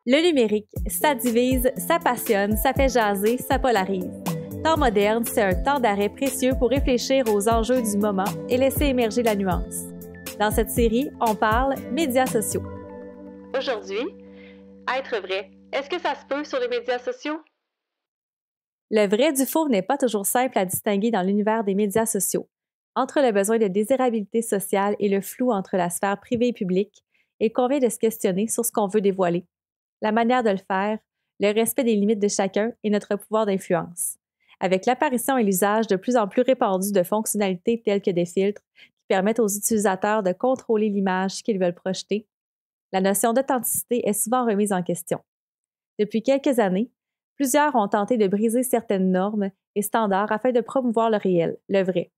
Le numérique, ça divise, ça passionne, ça fait jaser, ça polarise. Temps moderne, c'est un temps d'arrêt précieux pour réfléchir aux enjeux du moment et laisser émerger la nuance. Dans cette série, on parle médias sociaux. Aujourd'hui, être vrai, est-ce que ça se peut sur les médias sociaux? Le vrai du faux n'est pas toujours simple à distinguer dans l'univers des médias sociaux. Entre le besoin de désirabilité sociale et le flou entre la sphère privée et publique, il convient de se questionner sur ce qu'on veut dévoiler, la manière de le faire, le respect des limites de chacun et notre pouvoir d'influence. Avec l'apparition et l'usage de plus en plus répandu de fonctionnalités telles que des filtres qui permettent aux utilisateurs de contrôler l'image qu'ils veulent projeter, la notion d'authenticité est souvent remise en question. Depuis quelques années, plusieurs ont tenté de briser certaines normes et standards afin de promouvoir le réel, le vrai.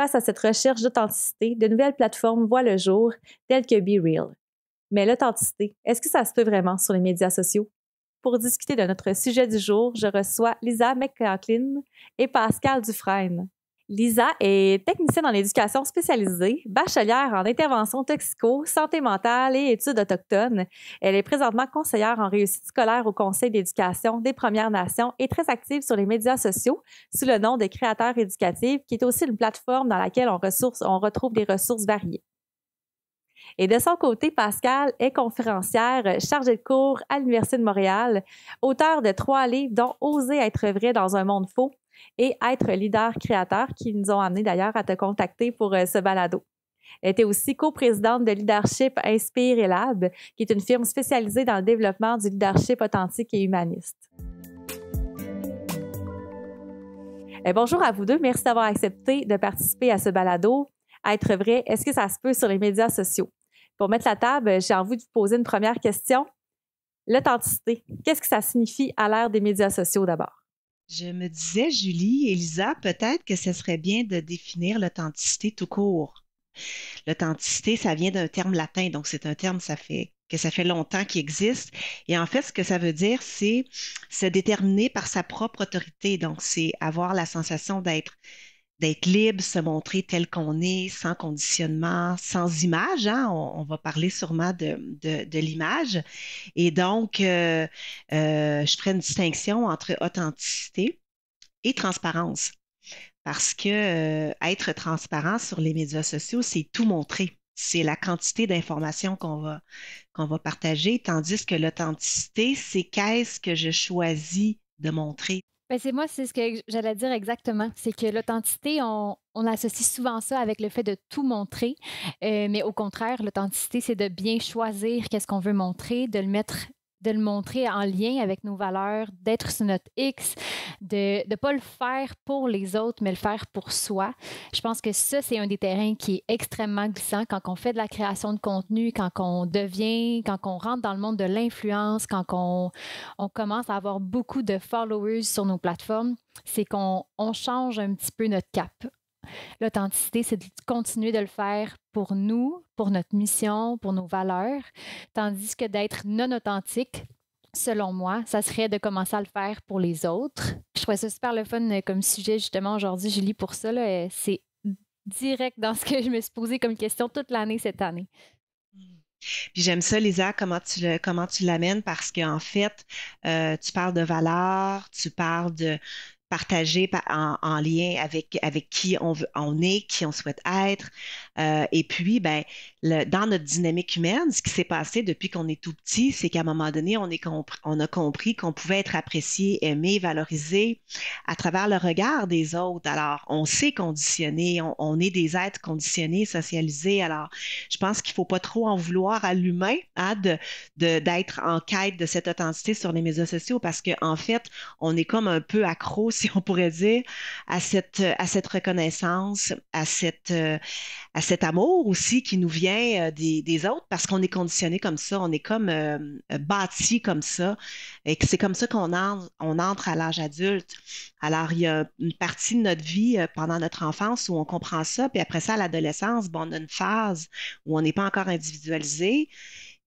Face à cette recherche d'authenticité, de nouvelles plateformes voient le jour, telles que BeReal. Mais l'authenticité, est-ce que ça se peut vraiment sur les médias sociaux? Pour discuter de notre sujet du jour, je reçois Lisa McLaughlin et Pascal Dufresne. Lisa est technicienne en éducation spécialisée, bachelière en intervention toxico, santé mentale et études autochtones. Elle est présentement conseillère en réussite scolaire au Conseil d'éducation des Premières Nations et très active sur les médias sociaux sous le nom de Créateurs éducatifs, qui est aussi une plateforme dans laquelle on retrouve des ressources variées. Et de son côté, Pascal est conférencière, chargée de cours à l'Université de Montréal, auteure de 3 livres dont Oser être vrai dans un monde faux et Être leader-créateur, qui nous ont amené d'ailleurs à te contacter pour ce balado. Elle était aussi coprésidente de Leadership Inspire et Lab, qui est une firme spécialisée dans le développement du leadership authentique et humaniste. Bonjour à vous deux, merci d'avoir accepté de participer à ce balado. Être vrai, est-ce que ça se peut sur les médias sociaux? Pour mettre la table, j'ai envie de vous poser une première question. L'authenticité, qu'est-ce que ça signifie à l'ère des médias sociaux d'abord? Je me disais, Julie, Elisa, peut-être que ce serait bien de définir l'authenticité tout court. L'authenticité, ça vient d'un terme latin, donc c'est un terme, ça fait longtemps qu'il existe. Et en fait, ce que ça veut dire, c'est se déterminer par sa propre autorité. Donc, c'est avoir la sensation d'être libre, se montrer tel qu'on est, sans conditionnement, sans image. Hein? On va parler sûrement de l'image. Et donc, je ferai une distinction entre authenticité et transparence. Parce que être transparent sur les médias sociaux, c'est tout montrer. C'est la quantité d'informations qu'on va partager, tandis que l'authenticité, c'est qu'est-ce que je choisis de montrer. Ben, c'est ce que j'allais dire exactement. C'est que l'authenticité, on associe souvent ça avec le fait de tout montrer. Mais au contraire, l'authenticité, c'est de bien choisir qu'est-ce qu'on veut montrer, de le montrer en lien avec nos valeurs, d'être sur notre X, de ne pas le faire pour les autres, mais le faire pour soi. Je pense que ça, c'est un des terrains qui est extrêmement glissant quand on fait de la création de contenu, quand on rentre dans le monde de l'influence, quand on commence à avoir beaucoup de followers sur nos plateformes, c'est qu'on change un petit peu notre cap. L'authenticité, c'est de continuer de le faire pour nous, pour notre mission, pour nos valeurs, tandis que d'être non authentique, selon moi, ça serait de commencer à le faire pour les autres. Je trouvais ça super le fun comme sujet justement aujourd'hui, Julie, pour ça. Là, c'est direct dans ce que je me suis posé comme question toute l'année cette année. Puis j'aime ça, Lisa, comment tu l'amènes parce qu'en fait, tu parles de valeurs, tu parles de partager en lien avec qui on est, qui on souhaite être. Et puis, ben, dans notre dynamique humaine, ce qui s'est passé depuis qu'on est tout petit, c'est qu'à un moment donné, on a compris qu'on pouvait être apprécié, aimé, valorisé à travers le regard des autres. Alors, on s'est conditionné, on est des êtres conditionnés, socialisés. Alors, je pense qu'il ne faut pas trop en vouloir à l'humain hein, d'être en quête de cette authenticité sur les médias sociaux parce qu'en fait, on est comme un peu accro, si on pourrait dire, à cette reconnaissance, à cet amour aussi qui nous vient des autres parce qu'on est conditionné comme ça, on est comme bâti comme ça et que c'est comme ça on entre à l'âge adulte. Alors, il y a une partie de notre vie pendant notre enfance où on comprend ça, puis après ça, à l'adolescence, bon, on a une phase où on n'est pas encore individualisé.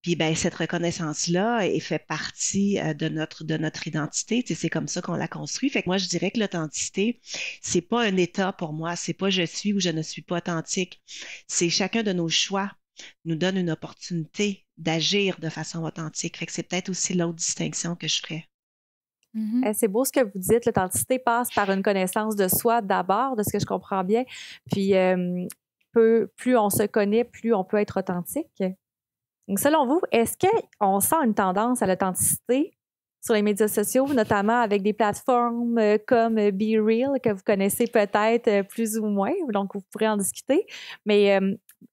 Puis ben, cette reconnaissance-là elle fait partie de notre identité. Tu sais, c'est comme ça qu'on la construit. Fait que moi, je dirais que l'authenticité, c'est pas un état pour moi. C'est pas je suis ou je ne suis pas authentique. C'est chacun de nos choix nous donne une opportunité d'agir de façon authentique. Fait que c'est peut-être aussi l'autre distinction que je ferais. C'est beau ce que vous dites. L'authenticité passe par une connaissance de soi d'abord, de ce que je comprends bien. Puis, plus on se connaît, plus on peut être authentique. Donc, selon vous, est-ce qu'on sent une tendance à l'authenticité sur les médias sociaux, notamment avec des plateformes comme BeReal, que vous connaissez peut-être plus ou moins, donc vous pourrez en discuter. Mais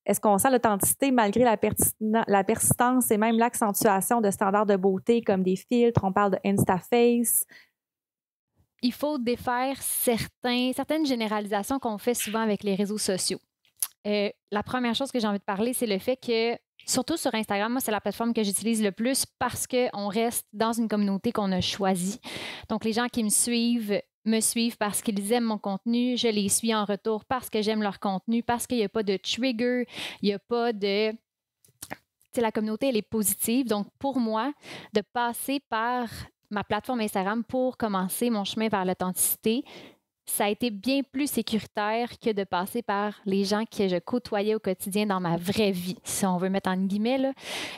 est-ce qu'on sent l'authenticité malgré la persistance et même l'accentuation de standards de beauté comme des filtres? On parle de InstaFace. Il faut défaire certaines généralisations qu'on fait souvent avec les réseaux sociaux. La première chose que j'ai envie de parler, c'est le fait que, surtout sur Instagram, moi, c'est la plateforme que j'utilise le plus parce qu'on reste dans une communauté qu'on a choisie. Donc, les gens qui me suivent parce qu'ils aiment mon contenu. Je les suis en retour parce que j'aime leur contenu, parce qu'il n'y a pas de trigger, il n'y a pas de... la communauté, elle est positive. Donc, pour moi, de passer par ma plateforme Instagram pour commencer mon chemin vers l'authenticité, ça a été bien plus sécuritaire que de passer par les gens que je côtoyais au quotidien dans ma vraie vie, si on veut mettre en guillemets. Là.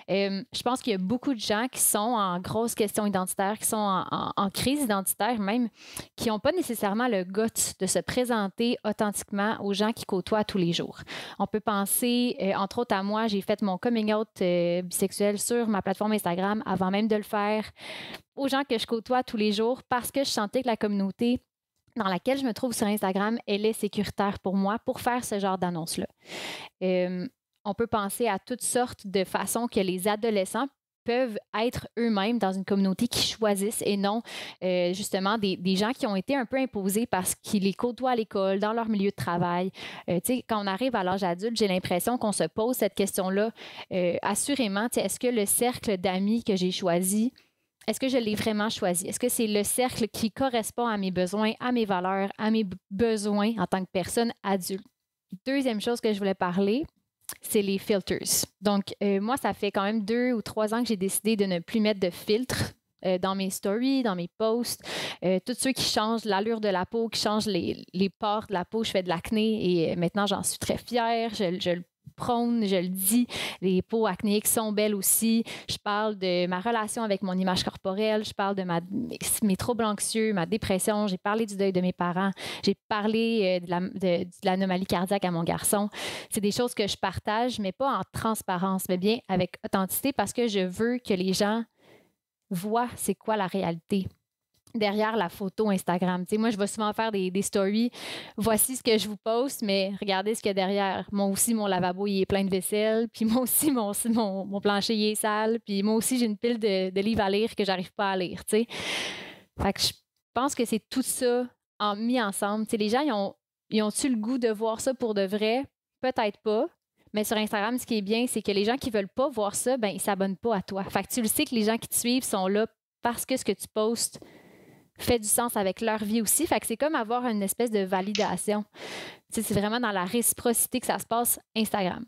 Je pense qu'il y a beaucoup de gens qui sont en grosse question identitaire, qui sont en crise identitaire même, qui n'ont pas nécessairement le guts de se présenter authentiquement aux gens qui côtoient tous les jours. On peut penser, entre autres à moi, j'ai fait mon coming out bisexuel sur ma plateforme Instagram avant même de le faire, aux gens que je côtoie tous les jours parce que je sentais que la communauté dans laquelle je me trouve sur Instagram, elle est sécuritaire pour moi pour faire ce genre d'annonce-là. On peut penser à toutes sortes de façons que les adolescents peuvent être eux-mêmes dans une communauté qui choisissent et non justement des gens qui ont été un peu imposés parce qu'ils les côtoient à l'école, dans leur milieu de travail. Quand on arrive à l'âge adulte, j'ai l'impression qu'on se pose cette question-là. Assurément, est-ce que le cercle d'amis que j'ai choisi, est-ce que je l'ai vraiment choisi? Est-ce que c'est le cercle qui correspond à mes besoins, à mes valeurs, à mes besoins en tant que personne adulte? Deuxième chose que je voulais parler, c'est les filters. Donc, moi, ça fait quand même 2 ou 3 ans que j'ai décidé de ne plus mettre de filtres dans mes stories, dans mes posts. Tous ceux qui changent l'allure de la peau, qui changent les pores de la peau. Je fais de l'acné et maintenant, j'en suis très fière. Je le prône, je le dis, les peaux acnéiques sont belles aussi. Je parle de ma relation avec mon image corporelle, je parle de mes troubles anxieux, ma dépression, j'ai parlé du deuil de mes parents, j'ai parlé de l'anomalie cardiaque à mon garçon. C'est des choses que je partage, mais pas en transparence, mais bien avec authenticité parce que je veux que les gens voient c'est quoi la réalité derrière la photo Instagram. Moi, je vais souvent faire des stories. Voici ce que je vous poste, mais regardez ce qu'il y a derrière. Moi aussi, mon lavabo, il est plein de vaisselle. Puis moi aussi, mon plancher, il est sale. Puis moi aussi, j'ai une pile de livres à lire que j'arrive pas à lire. Fait que je pense que c'est tout ça mis ensemble. Les gens, ils ont-tu le goût de voir ça pour de vrai? Peut-être pas. Mais sur Instagram, ce qui est bien, c'est que les gens qui veulent pas voir ça, ben ils s'abonnent pas à toi. Fait que tu le sais que les gens qui te suivent sont là parce que ce que tu postes fait du sens avec leur vie aussi. Fait que c'est comme avoir une espèce de validation. C'est vraiment dans la réciprocité que ça se passe Instagram.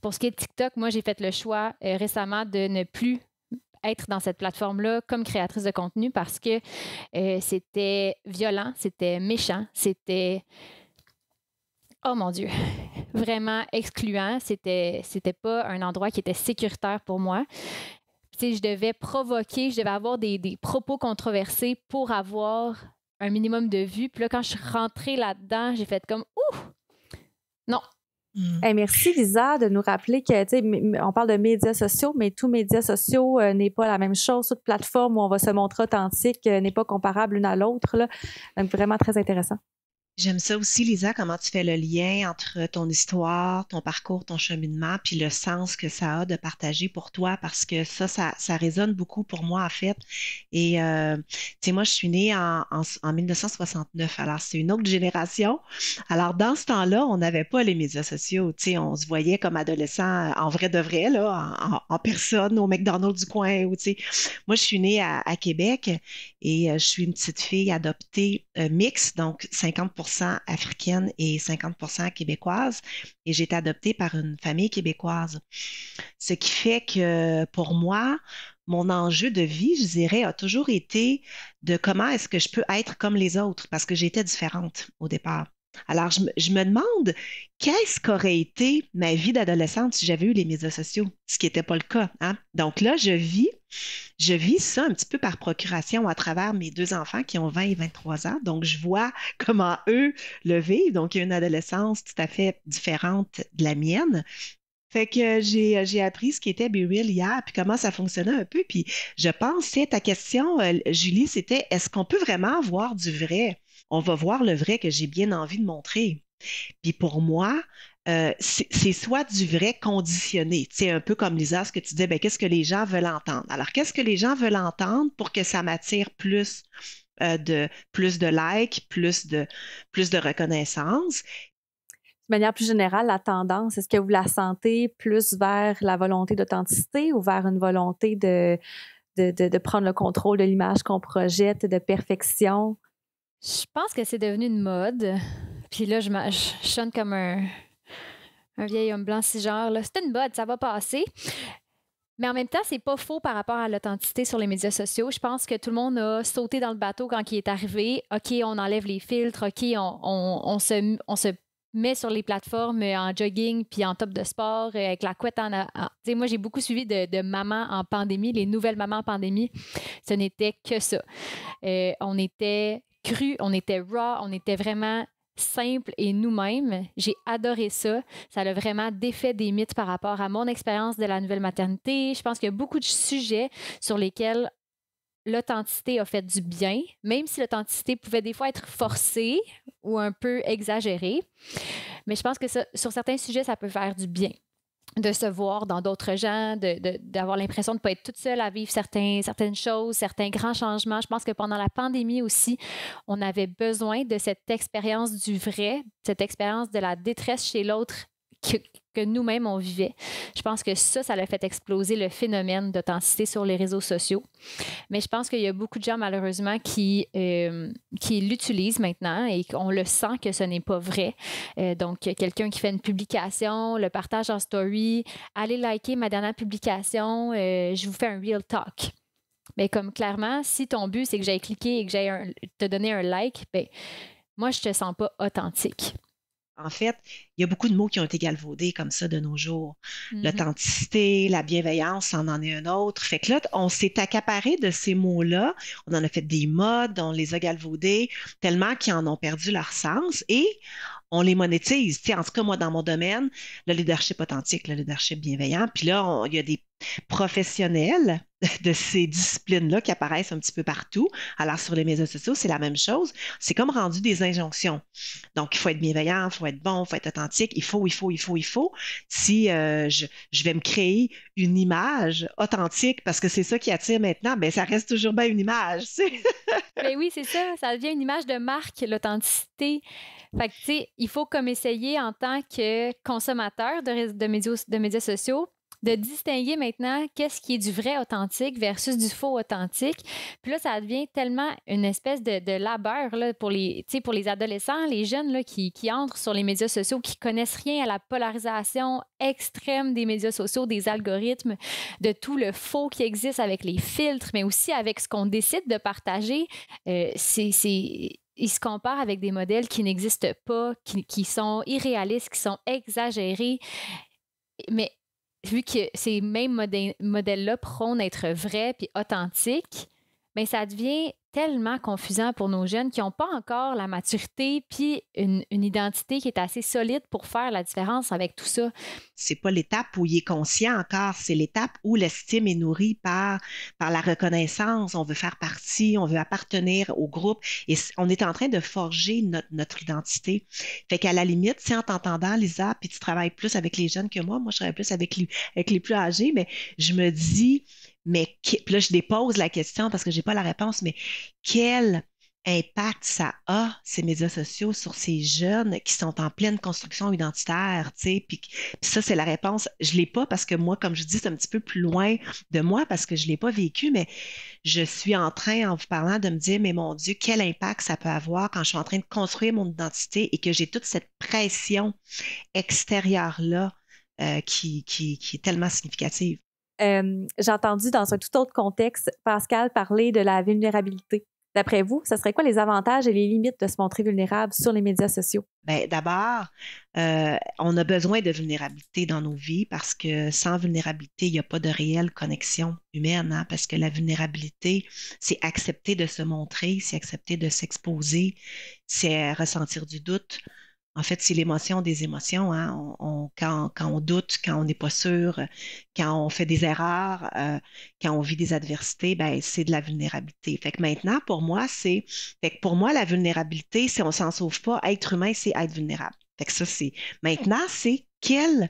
Pour ce qui est de TikTok, moi, j'ai fait le choix récemment de ne plus être dans cette plateforme-là comme créatrice de contenu parce que c'était violent, c'était méchant, c'était... Oh mon Dieu! Vraiment excluant. C'était pas un endroit qui était sécuritaire pour moi. Je devais avoir des propos controversés pour avoir un minimum de vues. Puis là, quand je suis rentrée là-dedans, j'ai fait comme « Ouh! Non! » Hey, merci Lisa de nous rappeler que, on parle de médias sociaux, mais tous médias sociaux n'est pas la même chose. Toute plateforme où on va se montrer authentique n'est pas comparable l'une à l'autre. Là. Donc, vraiment très intéressant. J'aime ça aussi, Lisa, comment tu fais le lien entre ton histoire, ton parcours, ton cheminement, puis le sens que ça a de partager pour toi, parce que ça résonne beaucoup pour moi, en fait. Et, tu sais, moi, je suis née en 1969, alors c'est une autre génération. Alors, dans ce temps-là, on n'avait pas les médias sociaux, tu sais, on se voyait comme adolescent en vrai de vrai, là, en personne, au McDonald's du coin, ou, tu sais. Moi, je suis née à Québec et je suis une petite fille adoptée mixte, donc 50% africaine et 50% québécoise. Et j'ai été adoptée par une famille québécoise. Ce qui fait que pour moi, mon enjeu de vie, je dirais, a toujours été de comment est-ce que je peux être comme les autres, parce que j'étais différente au départ. Alors, je me demande qu'est-ce qu'aurait été ma vie d'adolescente si j'avais eu les médias sociaux, ce qui n'était pas le cas, hein? Donc là, je vis ça un petit peu par procuration à travers mes deux enfants qui ont 20 et 23 ans. Donc, je vois comment eux le vivent. Donc, il y a une adolescence tout à fait différente de la mienne. Fait que j'ai appris ce qui était Be Real hier, puis comment ça fonctionnait un peu. Puis je pense, c'est ta question, Julie, c'était est-ce qu'on peut vraiment voir du vrai? On va voir le vrai que j'ai bien envie de montrer. Puis pour moi, c'est soit du vrai conditionné. C'est un peu comme Lisa, ce que tu disais, ben, qu'est-ce que les gens veulent entendre? Alors, qu'est-ce que les gens veulent entendre pour que ça m'attire plus de likes, plus de reconnaissance? De manière plus générale, la tendance, est-ce que vous la sentez plus vers la volonté d'authenticité ou vers une volonté de prendre le contrôle de l'image qu'on projette, de perfection? Je pense que c'est devenu une mode. Puis là, je sonne comme un vieil homme blanc cisgenre. C'est une mode, ça va passer. Mais en même temps, c'est pas faux par rapport à l'authenticité sur les médias sociaux. Je pense que tout le monde a sauté dans le bateau quand il est arrivé. OK, on enlève les filtres. OK, on se met sur les plateformes en jogging puis en top de sport avec la couette Tu sais, moi, j'ai beaucoup suivi de mamans en pandémie, les nouvelles mamans en pandémie. Ce n'était que ça. On était cru, on était raw, on était vraiment simple et nous-mêmes. J'ai adoré ça. Ça a vraiment défait des mythes par rapport à mon expérience de la nouvelle maternité. Je pense qu'il y a beaucoup de sujets sur lesquels l'authenticité a fait du bien, même si l'authenticité pouvait des fois être forcée ou un peu exagérée. Mais je pense que sur certains sujets, ça peut faire du bien de se voir dans d'autres gens, d'avoir l'impression de ne pas être toute seule à vivre certaines choses, certains grands changements. Je pense que pendant la pandémie aussi, on avait besoin de cette expérience du vrai, cette expérience de la détresse chez l'autre que nous-mêmes, on vivait. Je pense que ça a fait exploser le phénomène d'authenticité sur les réseaux sociaux. Mais je pense qu'il y a beaucoup de gens, malheureusement, qui l'utilisent maintenant et qu'on le sent que ce n'est pas vrai. Donc, quelqu'un qui fait une publication, le partage en story, allez liker ma dernière publication, je vous fais un real talk. Mais comme clairement, si ton but, c'est que j'aille cliquer et que j'aille te donner un like, ben, moi, je te sens pas authentique. En fait, il y a beaucoup de mots qui ont été galvaudés comme ça de nos jours. Mhm. L'authenticité, la bienveillance, on en est un autre. Fait que là, on s'est accaparé de ces mots-là. On en a fait des modes, on les a galvaudés tellement qu'ils en ont perdu leur sens et on les monétise. Tu sais, en tout cas, moi, dans mon domaine, le leadership authentique, le leadership bienveillant. Puis là, il y a des professionnels de ces disciplines-là qui apparaissent un petit peu partout. Alors, sur les médias sociaux, c'est la même chose. C'est comme rendu des injonctions. Donc, il faut être bienveillant, il faut être bon, il faut être authentique. Il faut. Si je vais me créer une image authentique, parce que c'est ça qui attire maintenant, ben ça reste toujours bien une image. Tu sais. Ben oui, c'est ça. Ça devient une image de marque, l'authenticité. Fait que, tu sais, il faut comme essayer en tant que consommateur de médias sociaux de distinguer maintenant qu'est-ce qui est du vrai authentique versus du faux authentique. Puis là, ça devient tellement une espèce de labeur là, pour les adolescents, les jeunes là, qui entrent sur les médias sociaux, qui connaissent rien à la polarisation extrême des médias sociaux, des algorithmes, de tout le faux qui existe avec les filtres, mais aussi avec ce qu'on décide de partager. Ils se comparent avec des modèles qui n'existent pas, qui sont irréalistes, qui sont exagérés. Mais vu que ces mêmes modèles-là prônent être vrais puis authentiques, bien, ça devient tellement confusant pour nos jeunes qui n'ont pas encore la maturité puis une identité qui est assez solide pour faire la différence avec tout ça. C'est pas l'étape où il est conscient encore, c'est l'étape où l'estime est nourrie par la reconnaissance. On veut faire partie, on veut appartenir au groupe et on est en train de forger notre identité. Fait qu'à la limite, si en t'entendant, Lisa, puis tu travailles plus avec les jeunes que moi je travaille plus avec les plus âgés, mais je me dis, puis là, je dépose la question parce que j'ai pas la réponse, mais quel impact ça a, ces médias sociaux, sur ces jeunes qui sont en pleine construction identitaire, tu sais, puis ça, c'est la réponse. Je l'ai pas parce que moi, comme je dis, c'est un petit peu plus loin de moi parce que je l'ai pas vécu, mais je suis en train, en vous parlant, de me dire, mais mon Dieu, quel impact ça peut avoir quand je suis en train de construire mon identité et que j'ai toute cette pression extérieure-là qui est tellement significative. J'ai entendu dans un tout autre contexte Pascal parler de la vulnérabilité D'après vous, ça serait quoi les avantages et les limites de se montrer vulnérable sur les médias sociaux? Bien, d'abord, on a besoin de vulnérabilité dans nos vies parce que sans vulnérabilité, il n'y a pas de réelle connexion humaine, hein, parce que la vulnérabilité, c'est accepter de se montrer, c'est accepter de s'exposer, c'est ressentir du doute. En fait, c'est l'émotion des émotions, hein. Quand on doute, quand on n'est pas sûr, quand on fait des erreurs, quand on vit des adversités, ben, c'est de la vulnérabilité. Fait que maintenant, fait que pour moi, la vulnérabilité, si on s'en sauve pas, être humain, c'est être vulnérable. Fait que ça, maintenant, c'est quelle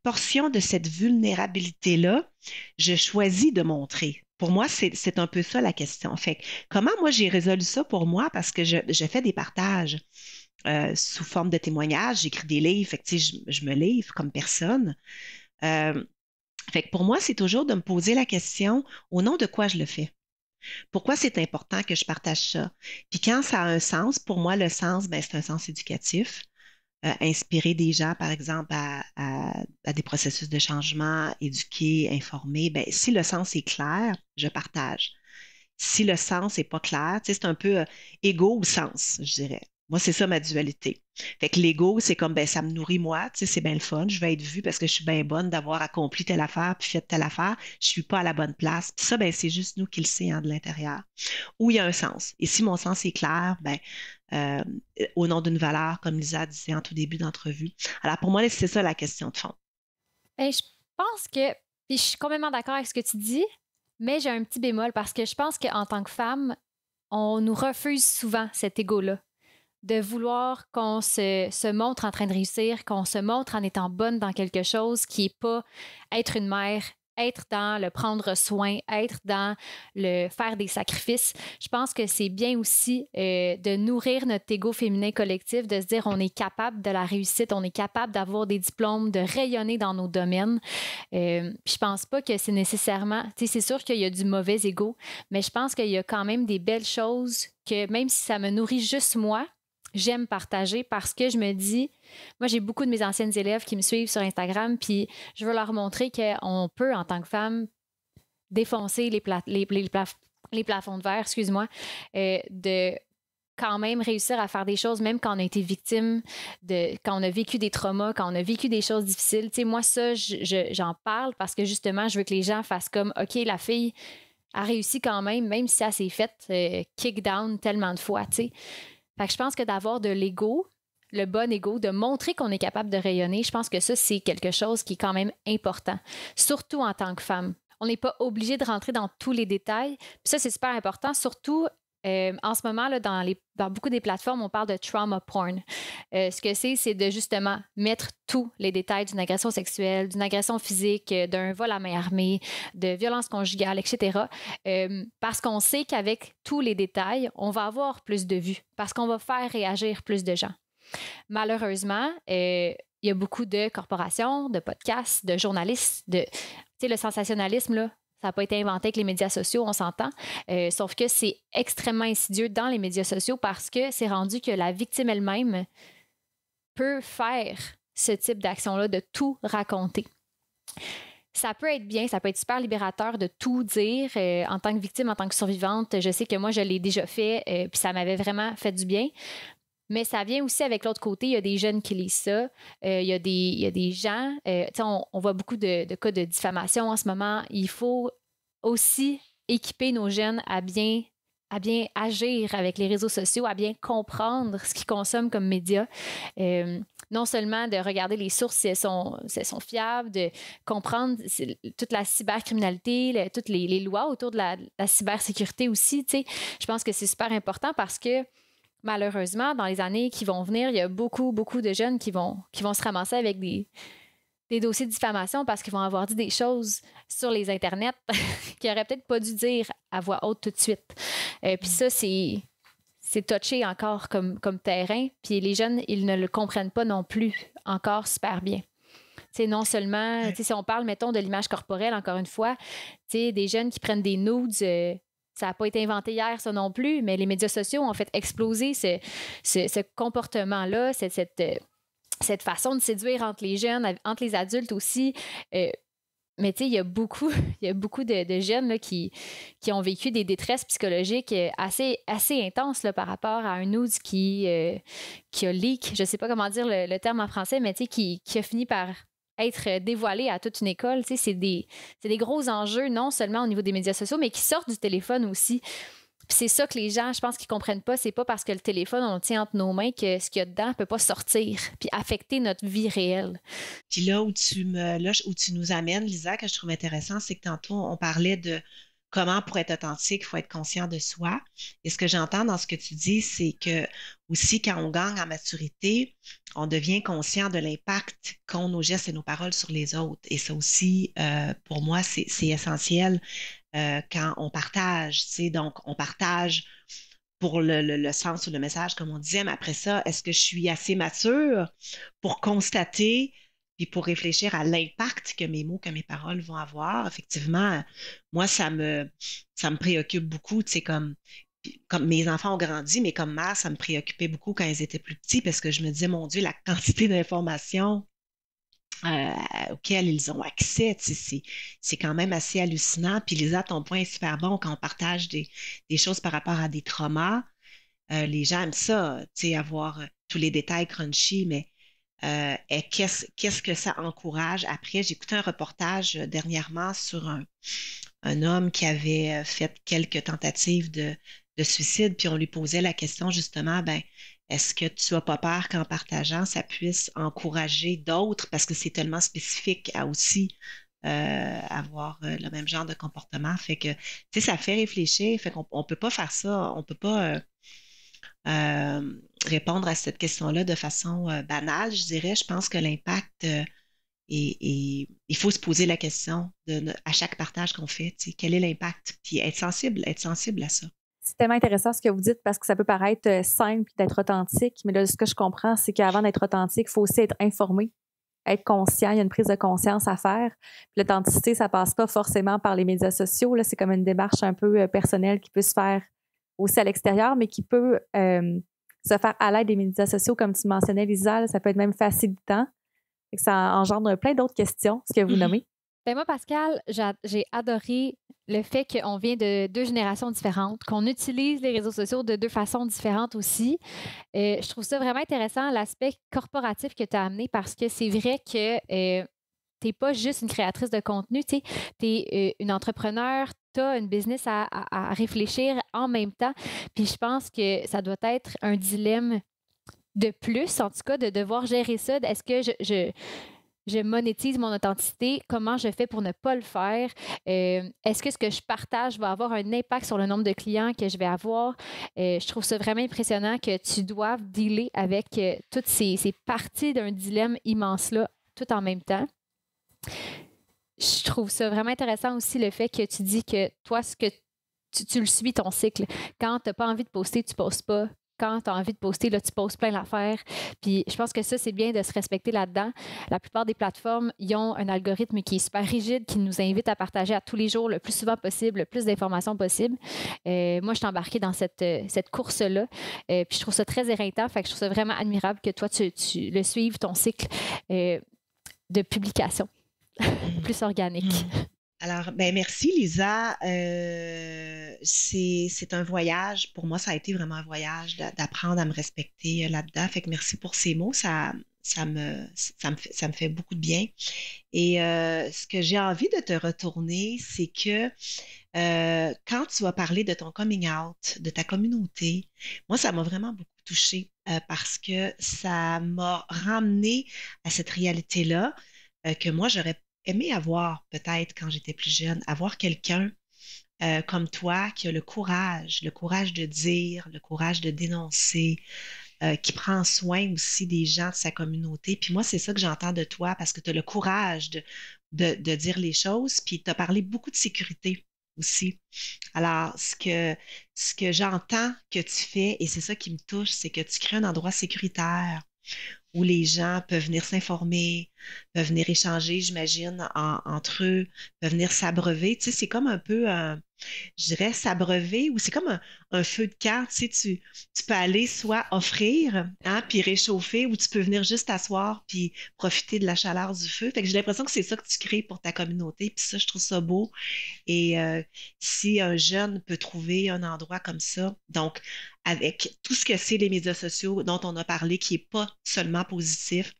portion de cette vulnérabilité-là je choisis de montrer. Pour moi, c'est un peu ça la question. Fait que comment moi j'ai résolu ça pour moi? Parce que je fais des partages sous forme de témoignages, j'écris des livres, fait que, tu sais, je me livre comme personne. Euh, Fait que pour moi, c'est toujours de me poser la question au nom de quoi je le fais. Pourquoi c'est important que je partage ça? Puis quand ça a un sens, pour moi, le sens, ben, c'est un sens éducatif. Inspirer des gens, par exemple, à des processus de changement, éduquer, informer. Ben, si le sens est clair, je partage. Si le sens n'est pas clair, tu sais, c'est un peu égo ou sens, je dirais. Moi, c'est ça ma dualité. Fait que l'ego, c'est comme, ben, ça me nourrit moi, tu sais, c'est bien le fun. Je vais être vue parce que je suis bien bonne d'avoir accompli telle affaire puis fait telle affaire. Je suis pas à la bonne place. Puis ça, ben, c'est juste nous qui le sait, hein, de l'intérieur. Où il y a un sens. Et si mon sens est clair, ben, euh, au nom d'une valeur, comme Lisa disait en tout début d'entrevue. Alors, pour moi, c'est ça la question de fond. Ben, je pense que, puis je suis complètement d'accord avec ce que tu dis, mais j'ai un petit bémol parce que je pense qu'en tant que femme, on nous refuse souvent cet ego-là, de vouloir qu'on se montre en train de réussir, qu'on se montre en étant bonne dans quelque chose qui n'est pas être une mère, être dans le prendre soin, être dans le faire des sacrifices. Je pense que c'est bien aussi de nourrir notre ego féminin collectif, de se dire on est capable de la réussite, on est capable d'avoir des diplômes, de rayonner dans nos domaines. Je pense pas que c'est nécessairement... Tu sais, c'est sûr qu'il y a du mauvais ego, mais je pense qu'il y a quand même des belles choses que même si ça me nourrit juste moi, j'aime partager parce que je me dis, moi j'ai beaucoup de mes anciennes élèves qui me suivent sur Instagram, puis je veux leur montrer qu'on peut, en tant que femme, défoncer les plafonds de verre, excuse-moi, de quand même réussir à faire des choses, même quand on a été victime, quand on a vécu des traumas, quand on a vécu des choses difficiles. Tu sais, moi, ça, j'en parle parce que justement, je veux que les gens fassent comme, OK, la fille a réussi quand même si elle s'est faite kick down tellement de fois, tu sais. Fait que je pense que d'avoir de l'ego, le bon ego, de montrer qu'on est capable de rayonner, je pense que ça, c'est quelque chose qui est quand même important, surtout en tant que femme. On n'est pas obligé de rentrer dans tous les détails. Puis ça, c'est super important, surtout en ce moment, là, dans beaucoup des plateformes, on parle de trauma porn. Ce que c'est de justement mettre tous les détails d'une agression sexuelle, d'une agression physique, d'un vol à main armée, de violence conjugale, etc. Parce qu'on sait qu'avec tous les détails, on va avoir plus de vues, parce qu'on va faire réagir plus de gens. Malheureusement, il y a beaucoup de corporations, de podcasts, de journalistes, tu sais, le sensationnalisme, là, ça n'a pas été inventé avec les médias sociaux, on s'entend. Sauf que c'est extrêmement insidieux dans les médias sociaux parce que c'est rendu que la victime elle-même peut faire ce type d'action-là, de tout raconter. Ça peut être bien, ça peut être super libérateur de tout dire en tant que victime, en tant que survivante. Je sais que moi, je l'ai déjà fait, puis ça m'avait vraiment fait du bien. Mais ça vient aussi avec l'autre côté. Il y a des jeunes qui lisent ça. Il y a des gens... on voit beaucoup de cas de diffamation en ce moment. Il faut aussi équiper nos jeunes à bien agir avec les réseaux sociaux, à bien comprendre ce qu'ils consomment comme médias. Non seulement de regarder les sources si elles sont fiables, de comprendre toute la cybercriminalité, toutes les lois autour de la cybersécurité aussi. Je pense que c'est super important parce que malheureusement, dans les années qui vont venir, il y a beaucoup, beaucoup de jeunes qui vont se ramasser avec des dossiers de diffamation parce qu'ils vont avoir dit des choses sur les internets qu'ils n'auraient peut-être pas dû dire à voix haute tout de suite. Puis ça, c'est touché encore comme terrain. Puis les jeunes, ils ne le comprennent pas non plus encore super bien. T'sais, non seulement, si on parle, mettons, de l'image corporelle, encore une fois, des jeunes qui prennent des nudes... Ça n'a pas été inventé hier, ça non plus, mais les médias sociaux ont fait exploser ce comportement-là, cette façon de séduire entre les jeunes, entre les adultes aussi. Mais tu sais, il y a beaucoup, il y a beaucoup de jeunes là, qui ont vécu des détresses psychologiques assez intenses là, par rapport à un news qui a leak, je ne sais pas comment dire le terme en français, mais tu sais, qui a fini par être dévoilé à toute une école. Tu sais, c'est des gros enjeux, non seulement au niveau des médias sociaux, mais qui sortent du téléphone aussi. Puis c'est ça que les gens, je pense, qu'ils comprennent pas. C'est pas parce que le téléphone, on le tient entre nos mains que ce qu'il y a dedans peut pas sortir puis affecter notre vie réelle. Puis là où tu nous amènes, Lisa, que je trouve intéressant, c'est que tantôt, on parlait de comment, pour être authentique, il faut être conscient de soi. Et ce que j'entends dans ce que tu dis, c'est que aussi, quand on gagne en maturité, on devient conscient de l'impact qu'ont nos gestes et nos paroles sur les autres. Et ça aussi, pour moi, c'est essentiel quand on partage. Tu sais, donc, on partage pour le sens ou le message, comme on disait, mais après ça, est-ce que je suis assez mature pour constater puis pour réfléchir à l'impact que mes mots, que mes paroles vont avoir? Effectivement, moi, ça me préoccupe beaucoup, tu sais, comme mes enfants ont grandi, mais comme mère, ça me préoccupait beaucoup quand ils étaient plus petits parce que je me disais, mon Dieu, la quantité d'informations auxquelles ils ont accès, tu sais, c'est quand même assez hallucinant. Puis Lisa, ton point est super bon quand on partage des choses par rapport à des traumas. Les gens aiment ça, tu sais, avoir tous les détails crunchy, mais qu'est-ce que ça encourage après? J'ai écouté un reportage dernièrement sur un homme qui avait fait quelques tentatives de suicide, puis on lui posait la question justement, ben, est-ce que tu n'as pas peur qu'en partageant, ça puisse encourager d'autres, parce que c'est tellement spécifique à aussi avoir le même genre de comportement. Fait que, tu sais, ça fait réfléchir, fait qu'on on peut pas faire ça, on peut pas répondre à cette question-là de façon banale, je dirais. Je pense que l'impact il faut se poser la question à chaque partage qu'on fait, tu sais, quel est l'impact? Puis être sensible à ça. C'est tellement intéressant ce que vous dites parce que ça peut paraître simple d'être authentique, mais là, ce que je comprends, c'est qu'avant d'être authentique, il faut aussi être informé, être conscient. Il y a une prise de conscience à faire. Puis l'authenticité, ça passe pas forcément par les médias sociaux. Là, c'est comme une démarche un peu personnelle qui peut se faire aussi à l'extérieur, mais qui peut se faire à l'aide des médias sociaux, comme tu mentionnais, Lisa. Là, ça peut être même facilitant. Fait que ça engendre plein d'autres questions, ce que vous nommez. Ben moi, Pascal, j'ai adoré le fait qu'on vient de deux générations différentes, qu'on utilise les réseaux sociaux de deux façons différentes aussi. Je trouve ça vraiment intéressant, l'aspect corporatif que tu as amené, parce que c'est vrai que tu n'es pas juste une créatrice de contenu, tu es une entrepreneur, tu as une business à réfléchir en même temps. Puis je pense que ça doit être un dilemme de plus, en tout cas, de devoir gérer ça. Est-ce que je monétise mon authenticité? Comment je fais pour ne pas le faire? Est-ce que ce que je partage va avoir un impact sur le nombre de clients que je vais avoir? Je trouve ça vraiment impressionnant que tu doives dealer avec toutes ces parties d'un dilemme immense-là, tout en même temps. Je trouve ça vraiment intéressant aussi le fait que tu dis que toi, ce que tu le suis, ton cycle. Quand tu n'as pas envie de poster, tu ne postes pas. Quand tu as envie de poster, là, tu postes plein d'affaires. Puis je pense que ça, c'est bien de se respecter là-dedans. La plupart des plateformes, ils ont un algorithme qui est super rigide, qui nous invite à partager à tous les jours, le plus souvent possible, le plus d'informations possible. Moi, je suis embarquée dans cette course-là. Puis je trouve ça très éreintant. Fait que je trouve ça vraiment admirable que toi, tu le suives, ton cycle de publication plus organique. Alors, ben merci Lisa. C'est un voyage. Pour moi, ça a été vraiment un voyage d'apprendre à me respecter là-dedans. Fait que merci pour ces mots. Ça me fait beaucoup de bien. Et ce que j'ai envie de te retourner, c'est que quand tu vas parler de ton coming out, de ta communauté, moi, ça m'a vraiment beaucoup touchée parce que ça m'a ramené à cette réalité-là que moi, j'aurais aimé avoir peut-être quand j'étais plus jeune, avoir quelqu'un comme toi qui a le courage de dire, le courage de dénoncer, qui prend soin aussi des gens de sa communauté. Puis moi, c'est ça que j'entends de toi parce que tu as le courage de dire les choses, puis tu as parlé beaucoup de sécurité aussi. Alors, ce que j'entends que tu fais, et c'est ça qui me touche, c'est que tu crées un endroit sécuritaire où les gens peuvent venir s'informer, peuvent venir échanger, j'imagine, entre eux, peuvent venir s'abreuver. Tu sais, c'est comme un peu je dirais, s'abreuver, ou c'est comme un feu de camp, tu sais, tu peux aller soit offrir, hein, puis réchauffer, ou tu peux venir juste t'asseoir puis profiter de la chaleur du feu. Fait que j'ai l'impression que c'est ça que tu crées pour ta communauté, puis ça, je trouve ça beau. Et si un jeune peut trouver un endroit comme ça, donc avec tout ce que c'est les médias sociaux dont on a parlé, qui n'est pas seulement positif,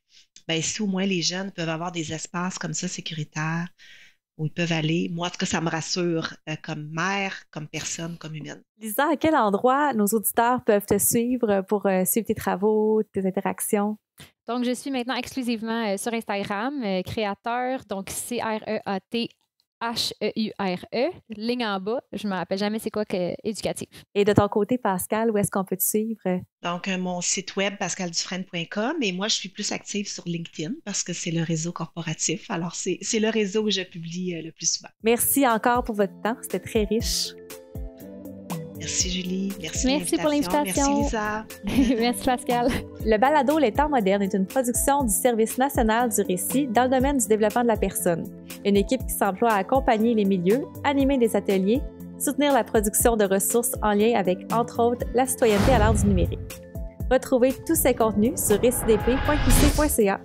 ben si au moins les jeunes peuvent avoir des espaces comme ça sécuritaires où ils peuvent aller, moi, en tout cas, ça me rassure comme mère, comme personne, comme humaine. Lisa, à quel endroit nos auditeurs peuvent te suivre pour suivre tes travaux, tes interactions? Donc, je suis maintenant exclusivement sur Instagram, créateur, donc CREATHEURE, ligne en bas, je ne me rappelle jamais c'est quoi que éducatif. Et de ton côté, Pascal, où est-ce qu'on peut te suivre? Donc, mon site web, pascaldufresne.com, et moi, je suis plus active sur LinkedIn parce que c'est le réseau corporatif. Alors, c'est le réseau où je publie le plus souvent. Merci encore pour votre temps, c'était très riche. Merci Julie, merci pour l'invitation. Merci Lisa. Merci Pascal. Le balado Les Temps modernes est une production du Service national du récit dans le domaine du développement de la personne. Une équipe qui s'emploie à accompagner les milieux, animer des ateliers, soutenir la production de ressources en lien avec, entre autres, la citoyenneté à l'ère du numérique. Retrouvez tous ces contenus sur récidp.qc.ca.